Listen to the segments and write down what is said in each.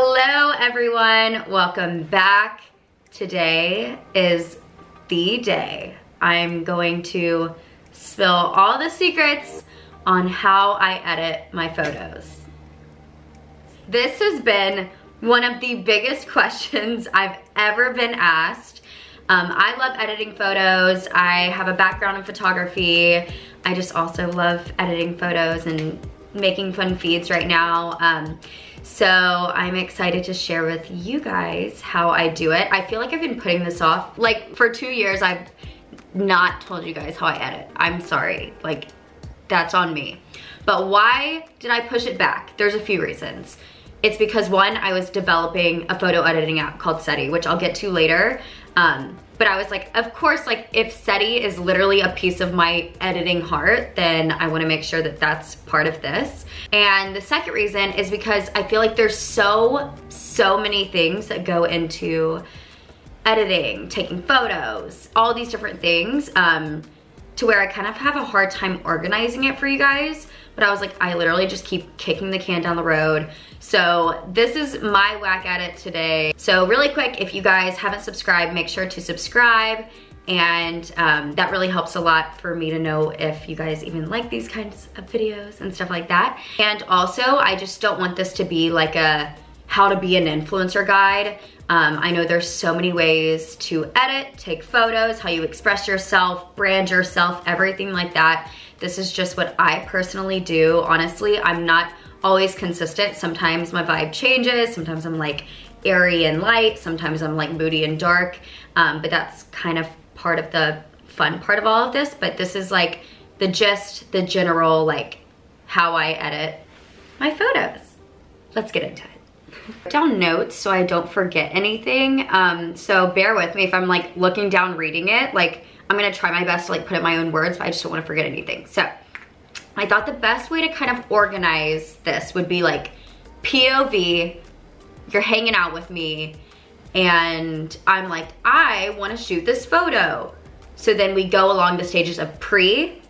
Hello everyone, welcome back. Today is the day I'm going to spill all the secrets on how I edit my photos. This has been one of the biggest questions I've ever been asked. I love editing photos. I have a background in photography. I just also love editing photos and making fun feeds right now. So I'm excited to share with you guys how I do it. I feel like I've been putting this off. Like for 2 years, I've not told you guys how I edit. I'm sorry, like that's on me. But why did I push it back? There's a few reasons. It's because one, I was developing a photo editing app called Setty, which I'll get to later. But I was like, of course, like if Setty is literally a piece of my editing heart, then I wanna make sure that that's part of this. And the second reason is because I feel like there's so many things that go into editing, taking photos, all these different things, to where I kind of have a hard time organizing it for you guys. But I was like, I literally just keep kicking the can down the road. So this is my whack at it today. So really quick, if you guys haven't subscribed, make sure to subscribe. And that really helps a lot for me to know if you guys even like these kinds of videos and stuff like that. And also, I just don't want this to be like a how to be an influencer guide. I know there's so many ways to edit, take photos, how you express yourself, brand yourself, everything like that. This is just what I personally do. Honestly, I'm not always consistent. Sometimes my vibe changes. Sometimes I'm like airy and light. Sometimes I'm like moody and dark. But that's kind of part of the fun part of all of this. But this is like the gist, the general, like how I edit my photos. Let's get into it. Put down notes so I don't forget anything. So bear with me if I'm like looking down reading it. Like I'm gonna try my best to like put in my own words, but I just don't wanna forget anything. So I thought the best way to kind of organize this would be like POV, you're hanging out with me and I'm like, I wanna shoot this photo. So then we go along the stages of pre,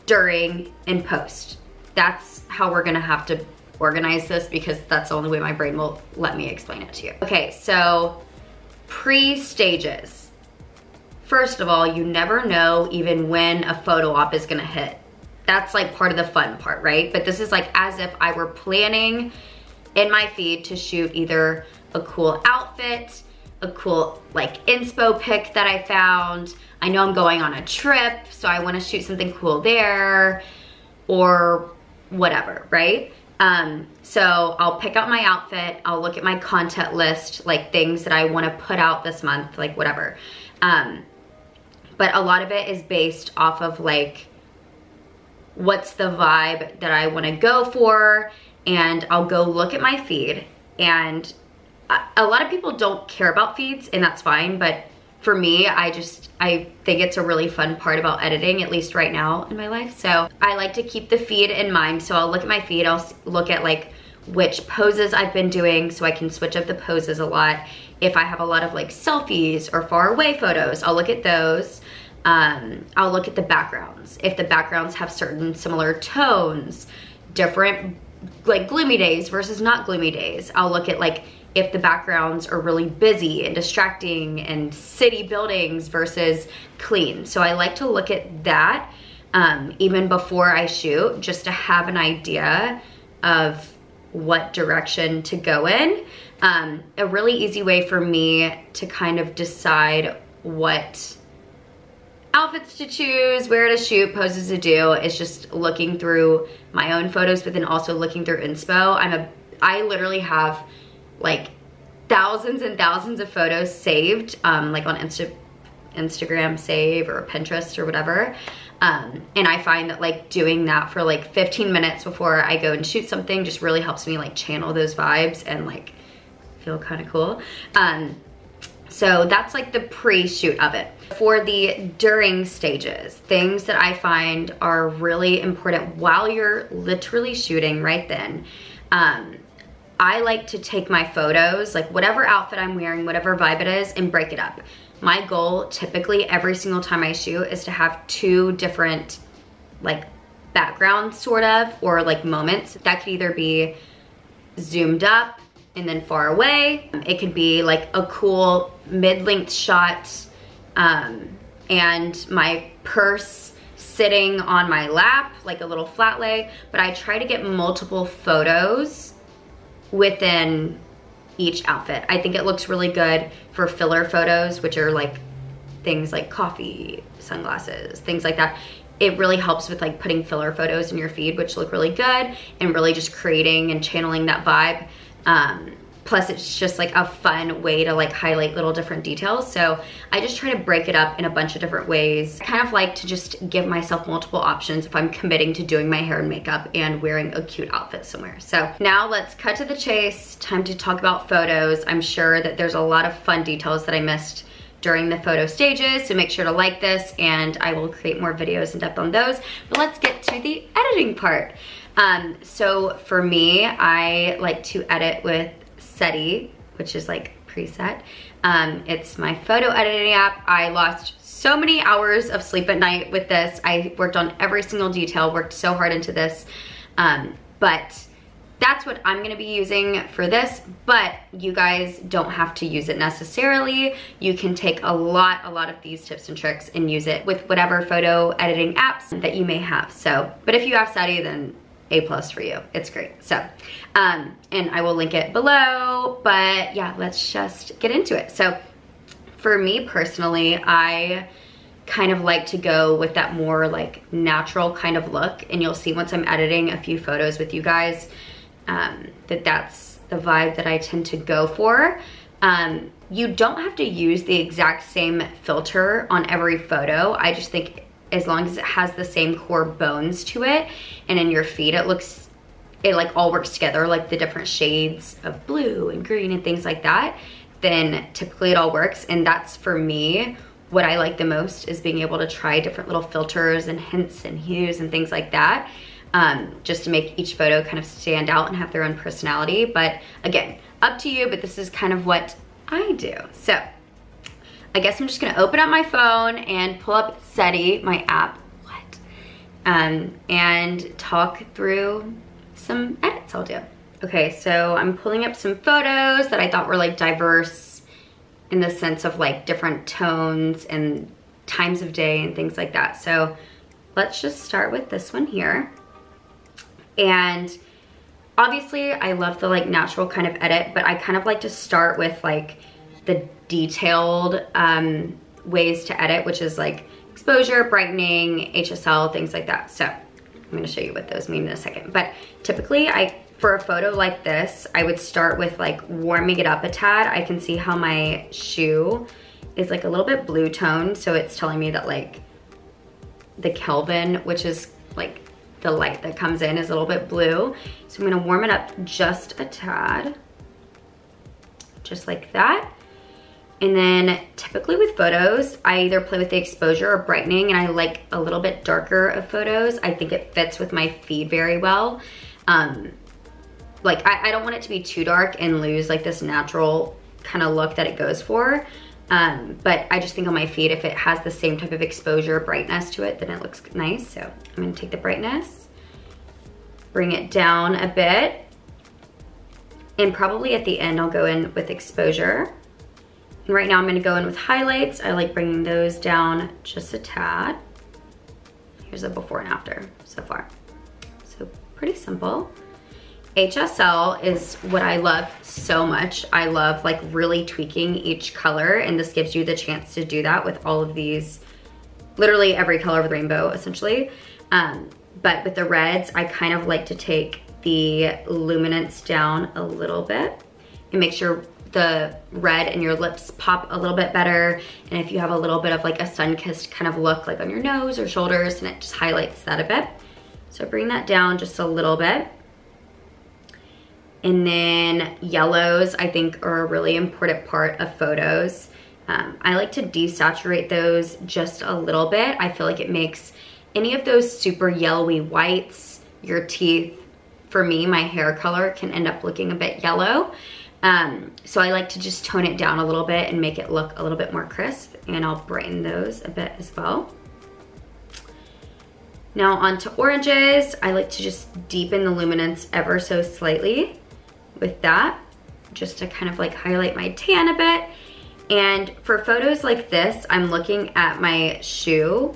during, and post. That's how we're gonna have to organize this because that's the only way my brain will let me explain it to you. Okay, so pre-stages. First of all, you never know even when a photo op is gonna hit. That's like part of the fun part, right? But this is like as if I were planning in my feed to shoot either a cool outfit, a cool like inspo pic that I found. I know I'm going on a trip, so I wanna shoot something cool there or whatever, right? So I'll pick out my outfit, I'll look at my content list, like things that I wanna put out this month, like whatever. But a lot of it is based off of like, what's the vibe that I wanna go for, and I'll go look at my feed. And a lot of people don't care about feeds, and that's fine, but for me, I think it's a really fun part about editing, at least right now in my life. So I like to keep the feed in mind. So I'll look at my feed, I'll look at like which poses I've been doing so I can switch up the poses a lot. If I have a lot of like selfies or far away photos, I'll look at those. I'll look at the backgrounds. If the backgrounds have certain similar tones, different like gloomy days versus not gloomy days. I'll look at like if the backgrounds are really busy and distracting and city buildings versus clean. So I like to look at that even before I shoot, just to have an idea of what direction to go in. A really easy way for me to kind of decide what outfits to choose, where to shoot, poses to do, is just looking through my own photos, but then also looking through Inspo. I literally have like thousands and thousands of photos saved, like on Instagram save or Pinterest or whatever. And I find that like doing that for like 15 minutes before I go and shoot something just really helps me like channel those vibes and like feel kind of cool. So that's like the pre-shoot of it. For the during stages, things that I find are really important while you're literally shooting right then. I like to take my photos, like whatever outfit I'm wearing, whatever vibe it is, and break it up. My goal typically every single time I shoot is to have 2 different like backgrounds sort of, or like moments. That could either be zoomed up and then far away. It could be like a cool mid-length shot and my purse sitting on my lap, like a little flat lay, but I try to get multiple photos within each outfit. I think it looks really good for filler photos, which are like things like coffee, sunglasses, things like that. It really helps with like putting filler photos in your feed, which look really good and really just creating and channeling that vibe. Plus it's just like a fun way to like highlight little different details. So I just try to break it up in a bunch of different ways. I kind of like to just give myself multiple options if I'm committing to doing my hair and makeup and wearing a cute outfit somewhere. So now let's cut to the chase. Time to talk about photos. I'm sure that there's a lot of fun details that I missed during the photo stages, so make sure to like this and I will create more videos in depth on those. But let's get to the editing part. So for me, I like to edit with Setty, which is like preset. It's my photo editing app. I lost so many hours of sleep at night with this. I worked on every single detail, worked so hard into this, but that's what I'm gonna be using for this, but you guys don't have to use it necessarily. You can take a lot of these tips and tricks and use it with whatever photo editing apps that you may have. So, but if you have Setty, then A+ for you. It's great. So, and I will link it below, but yeah, let's just get into it. So for me personally, I kind of like to go with that more like natural kind of look, and you'll see once I'm editing a few photos with you guys, that's the vibe that I tend to go for. You don't have to use the exact same filter on every photo. I just think as long as it has the same core bones to it, and in your feed it like all works together, like the different shades of blue and green and things like that, then typically it all works. And that's for me what I like the most, is being able to try different little filters and hints and hues and things like that, just to make each photo kind of stand out and have their own personality. But again, up to you, but this is kind of what I do. So I guess I'm just gonna open up my phone and pull up Setty, my app, and talk through some edits I'll do. Okay, so I'm pulling up some photos that I thought were like diverse in the sense of like different tones and times of day and things like that. So let's just start with this one here. And obviously I love the like natural kind of edit, but I kind of like to start with like the detailed ways to edit, which is like exposure, brightening, HSL, things like that. So I'm gonna show you what those mean in a second. But typically for a photo like this, I would start with like warming it up a tad. I can see how my shoe is like a little bit blue toned, so it's telling me that like the Kelvin, which is like the light that comes in, is a little bit blue. So I'm gonna warm it up just a tad, just like that. And then typically with photos, I either play with the exposure or brightening, and I like a little bit darker of photos. I think it fits with my feed very well. Like I don't want it to be too dark and lose like this natural kind of look that it goes for. But I just think on my feed, if it has the same type of exposure, brightness to it, then it looks nice. So I'm gonna take the brightness, bring it down a bit, and probably at the end I'll go in with exposure. And right now I'm gonna go in with highlights. I like bringing those down just a tad. Here's a before and after so far. So pretty simple. HSL is what I love so much. I love like really tweaking each color, and this gives you the chance to do that with all of these, literally every color of the rainbow essentially. But with the reds, I kind of like to take the luminance down a little bit and make sure the red in your lips pop a little bit better. And if you have a little bit of like a sun-kissed kind of look like on your nose or shoulders, and it just highlights that a bit. So bring that down just a little bit. And then yellows, I think, are a really important part of photos. I like to desaturate those just a little bit. I feel like it makes any of those super yellowy whites, your teeth, for me, my hair color can end up looking a bit yellow. So I like to just tone it down a little bit and make it look a little bit more crisp, and I'll brighten those a bit as well. Now onto oranges. I like to just deepen the luminance ever so slightly with that. just to kind of like highlight my tan a bit. And for photos like this, I'm looking at my shoe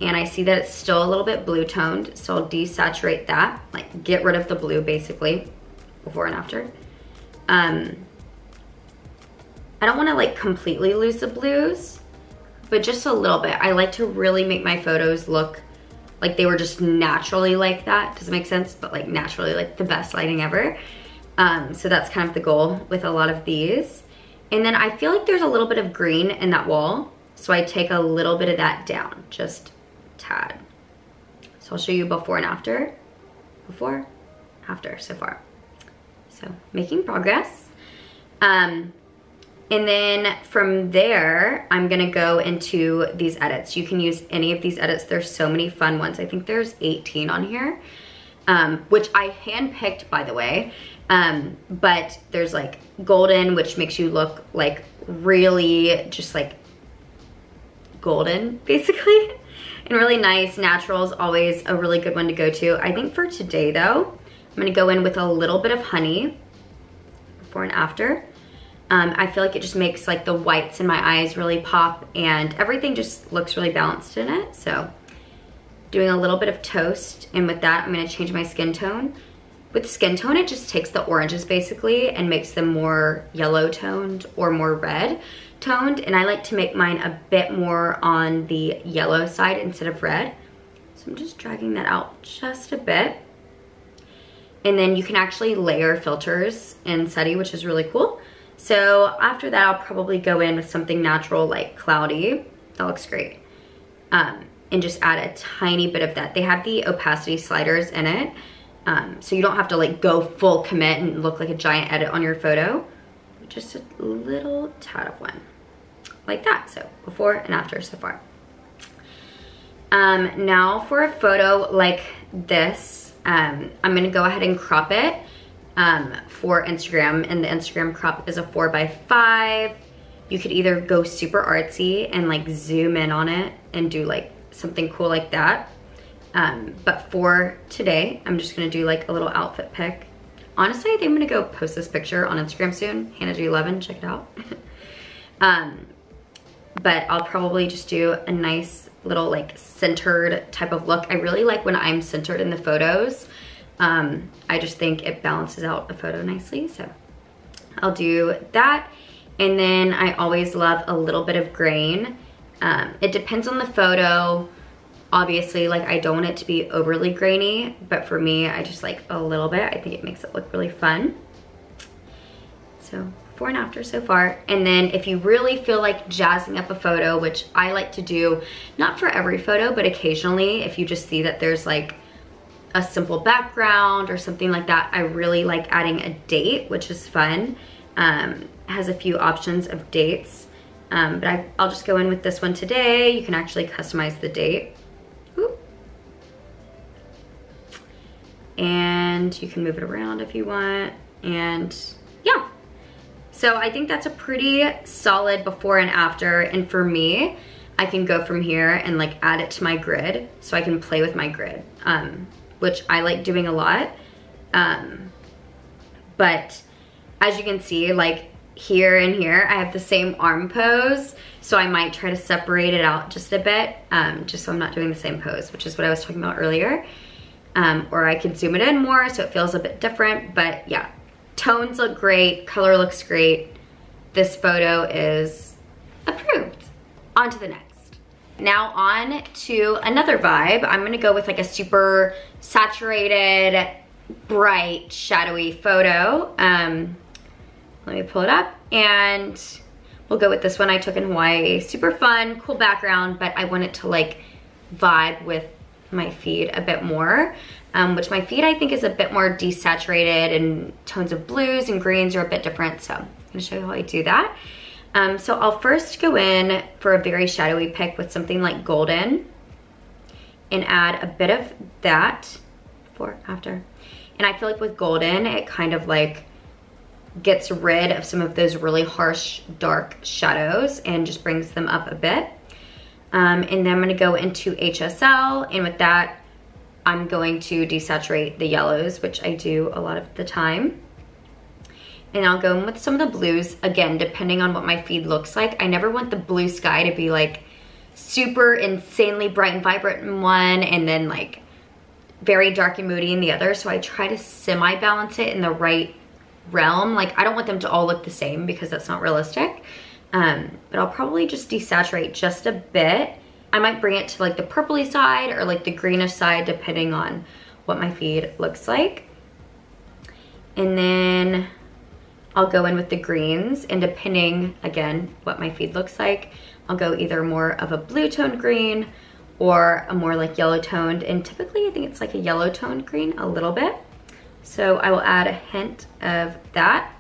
and I see that it's still a little bit blue toned. So I'll desaturate that, like get rid of the blue basically, before and after. I don't wanna like completely lose the blues, but just a little bit. I like to really make my photos look like they were just naturally like that. Does it make sense? But like naturally, like the best lighting ever. So that's kind of the goal with a lot of these. And then I feel like there's a little bit of green in that wall. So I take a little bit of that down, just a tad. So I'll show you before and after. Before, after so far. So making progress. And then from there, I'm gonna go into these edits. You can use any of these edits. There's so many fun ones. I think there's 18 on here, which I handpicked, by the way. But there's like golden, which makes you look like really just like golden, basically. And really nice. Natural is always a really good one to go to. I think for today though, I'm gonna go in with a little bit of honey, before and after. I feel like it just makes like the whites in my eyes really pop and everything just looks really balanced in it. So doing a little bit of toast, and with that, I'm gonna change my skin tone. With skin tone, it just takes the oranges basically and makes them more yellow toned or more red toned. And I like to make mine a bit more on the yellow side instead of red. So I'm just dragging that out just a bit. And then you can actually layer filters in Setty, which is really cool. So after that, I'll probably go in with something natural like cloudy. That looks great. And just add a tiny bit of that. They have the opacity sliders in it. So you don't have to like go full commit and look like a giant edit on your photo. Just a little tad of one. Like that. So before and after so far. Now for a photo like this, I'm gonna go ahead and crop it. For Instagram, and the Instagram crop is a 4x5. You could either go super artsy and like zoom in on it and do like something cool like that. But for today, I'm just gonna do like a little outfit pic. Honestly, I think I'm gonna go post this picture on Instagram soon. Hannah G11, check it out. But I'll probably just do a nice little like centered type of look. I really like when I'm centered in the photos. I just think it balances out a photo nicely, so I'll do that. And then I always love a little bit of grain. It depends on the photo. Obviously, like I don't want it to be overly grainy, but for me, I just like a little bit. I think it makes it look really fun. So before and after so far. And then if you really feel like jazzing up a photo, which I like to do, not for every photo, but occasionally, if you just see that there's like a simple background or something like that, I really like adding a date, which is fun. It has a few options of dates, but I'll just go in with this one today. You can actually customize the date. Ooh. And you can move it around if you want. And yeah, so I think that's a pretty solid before and after. And for me, I can go from here and like add it to my grid so I can play with my grid. Which I like doing a lot. But as you can see, like here and here, I have the same arm pose. So I might try to separate it out just a bit, just so I'm not doing the same pose, which is what I was talking about earlier. Or I could zoom it in more so it feels a bit different. But yeah, tones look great, color looks great. This photo is approved. On to the next. Now on to another vibe. I'm gonna go with like a super saturated, bright, shadowy photo. Let me pull it up and we'll go with this one I took in Hawaii. Super fun, cool background, but I want it to like vibe with my feed a bit more, which my feed I think is a bit more desaturated and tones of blues and greens are a bit different. So I'm gonna show you how I do that. So I'll first go in for a very shadowy pic with something like golden and add a bit of that before, after. And I feel like with golden, it kind of like gets rid of some of those really harsh, dark shadows and just brings them up a bit. And then I'm gonna go into HSL, and with that, I'm going to desaturate the yellows, which I do a lot of the time. And I'll go in with some of the blues, again, depending on what my feed looks like. I never want the blue sky to be like super insanely bright and vibrant in one and then like very dark and moody in the other. So I try to semi-balance it in the right realm. Like I don't want them to all look the same because that's not realistic. But I'll probably just desaturate just a bit. I might bring it to like the purpley side or like the greenish side depending on what my feed looks like. And then I'll go in with the greens, and depending, again, what my feed looks like, I'll go either more of a blue toned green or a more like yellow toned, and typically I think it's like a yellow toned green a little bit. So I will add a hint of that.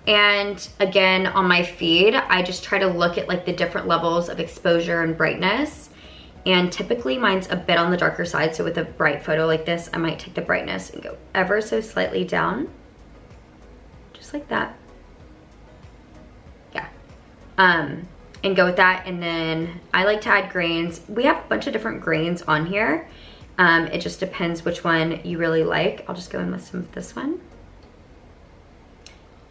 And again, on my feed, I just try to look at like the different levels of exposure and brightness. And typically mine's a bit on the darker side. So with a bright photo like this, I might take the brightness and go ever so slightly down. Just like that. Yeah. And go with that. And then I like to add grains. We have a bunch of different grains on here. It just depends which one you really like. I'll just go in with some of this one.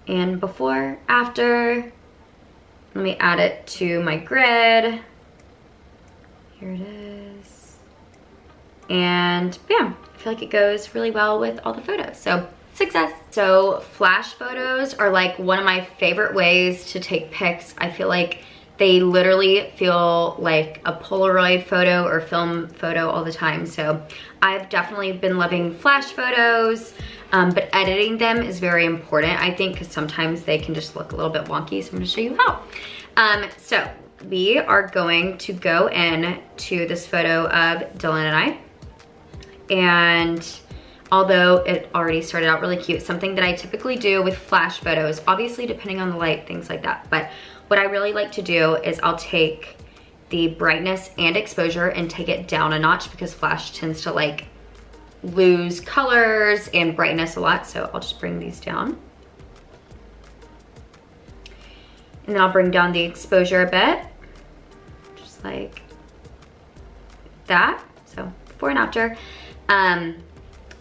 And before, after, let me add it to my grid. Here it is. And bam, I feel like it goes really well with all the photos. So success. So flash photos are like one of my favorite ways to take pics. I feel like they literally feel like a Polaroid photo or film photo all the time. So I've definitely been loving flash photos, but editing them is very important, I think, because sometimes they can just look a little bit wonky. So I'm gonna show you how. So we are going to go in to this photo of Dylan and I. And although it already started out really cute, something that I typically do with flash photos, obviously depending on the light, things like that, but what I really like to do is I'll take the brightness and exposure and take it down a notch, because flash tends to like lose colors and brightness a lot. So I'll just bring these down. And then I'll bring down the exposure a bit, just like that. So before and after.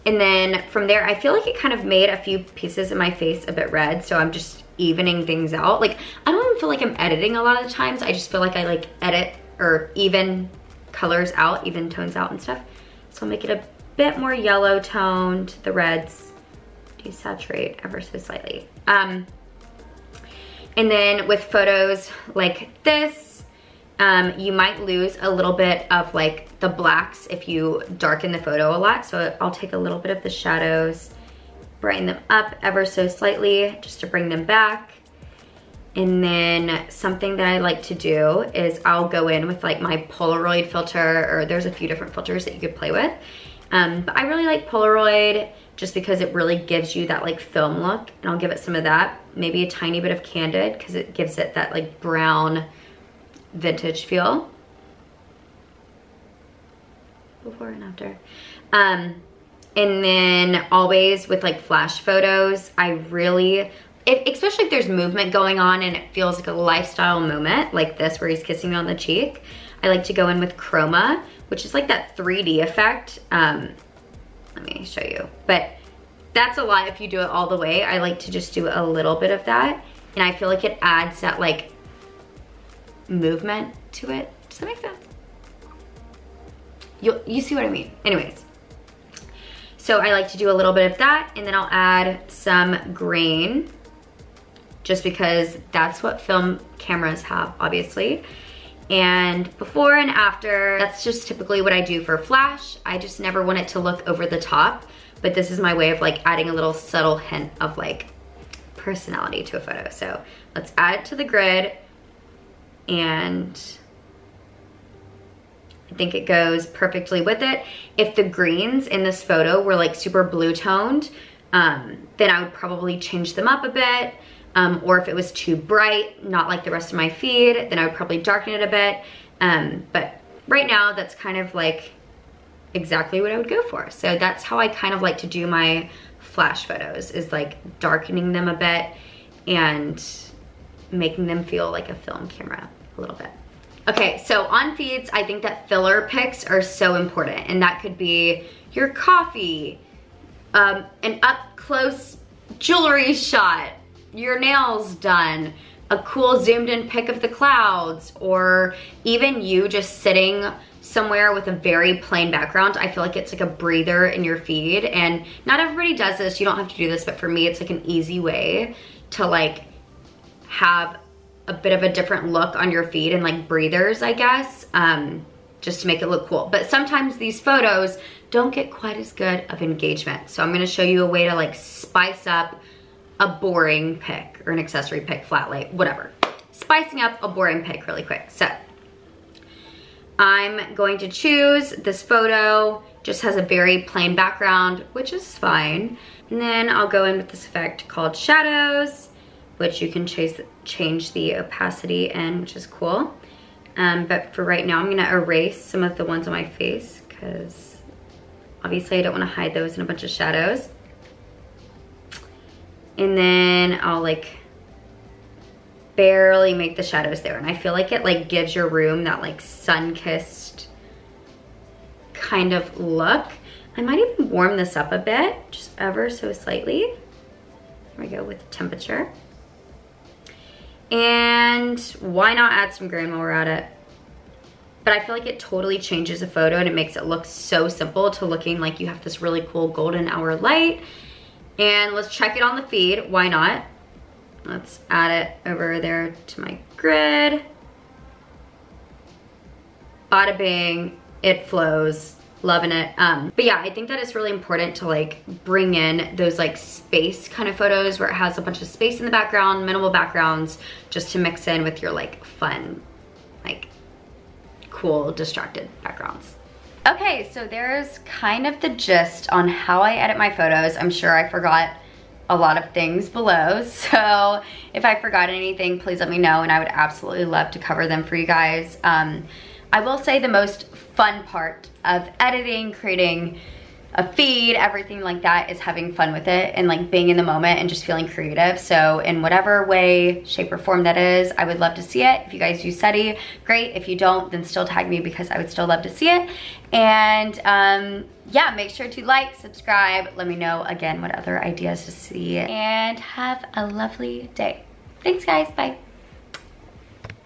And then from there, I feel like it kind of made a few pieces of my face a bit red. So I'm just evening things out. Like, I don't even feel like I'm editing a lot of the times. I just feel like I like edit or even colors out, even tones out and stuff. So I'll make it a bit more yellow toned, the reds, desaturate ever so slightly. And then with photos like this, you might lose a little bit of like the blacks if you darken the photo a lot. So I'll take a little bit of the shadows, brighten them up ever so slightly just to bring them back. And then something that I like to do is I'll go in with like my Polaroid filter, or there's a few different filters that you could play with. But I really like Polaroid just because it really gives you that like film look, and I'll give it some of that. Maybe a tiny bit of Candid because it gives it that like brown vintage feel. Before and after. And then always with like flash photos, I really, especially if there's movement going on and it feels like a lifestyle moment like this where he's kissing me on the cheek, I like to go in with chroma, which is like that 3D effect. Let me show you. But that's a lot if you do it all the way. I like to just do a little bit of that. And I feel like it adds that like movement to it. Does that make sense? You see what I mean? Anyways. So I like to do a little bit of that, and then I'll add some grain just because that's what film cameras have, obviously. And before and after, that's just typically what I do for flash. I just never want it to look over the top, but this is my way of like adding a little subtle hint of like personality to a photo. So let's add it to the grid, and I think it goes perfectly with it. If the greens in this photo were like super blue toned, then I would probably change them up a bit. Or if it was too bright, not like the rest of my feed, then I would probably darken it a bit. But right now, that's kind of like exactly what I would go for. So that's how I kind of like to do my flash photos, is like darkening them a bit and making them feel like a film camera a little bit. Okay, so on feeds, I think that filler pics are so important, and that could be your coffee, an up close jewelry shot, your nails done, a cool zoomed in pic of the clouds, or even you just sitting somewhere with a very plain background. I feel like it's like a breather in your feed, and not everybody does this. You don't have to do this, but for me, it's like an easy way to like have a bit of a different look on your feed and like breathers, I guess, just to make it look cool. But sometimes these photos don't get quite as good of engagement. So I'm gonna show you a way to like spice up a boring pic or an accessory pic, flat light, whatever. Spicing up a boring pic really quick. So I'm going to choose this photo, just has a very plain background, which is fine. And then I'll go in with this effect called shadows, which you can change the opacity in, which is cool. But for right now, I'm gonna erase some of the ones on my face because obviously I don't wanna hide those in a bunch of shadows. And then I'll like barely make the shadows there. And I feel like it like gives your room that like sun-kissed kind of look. I might even warm this up a bit, just ever so slightly. There we go with the temperature. And why not add some grain while we're at it? But I feel like it totally changes a photo and it makes it look so simple to looking like you have this really cool golden hour light. And let's check it on the feed, why not? Let's add it over there to my grid. Bada bing, it flows, loving it. But yeah, I think that it's really important to like bring in those like space kind of photos where it has a bunch of space in the background, minimal backgrounds, just to mix in with your like fun, like cool, distracted backgrounds. Okay, so there's kind of the gist on how I edit my photos. I'm sure I forgot a lot of things below, so if I forgot anything, please let me know, and I would absolutely love to cover them for you guys. I will say the most fun part of editing, creating a feed, everything like that, is having fun with it and like being in the moment and just feeling creative. So in whatever way, shape, or form that is, I would love to see it. If you guys use Setty, great. If you don't, then still tag me because I would still love to see it. And yeah, make sure to like, subscribe, let me know again what other ideas to see, and have a lovely day. Thanks guys, bye.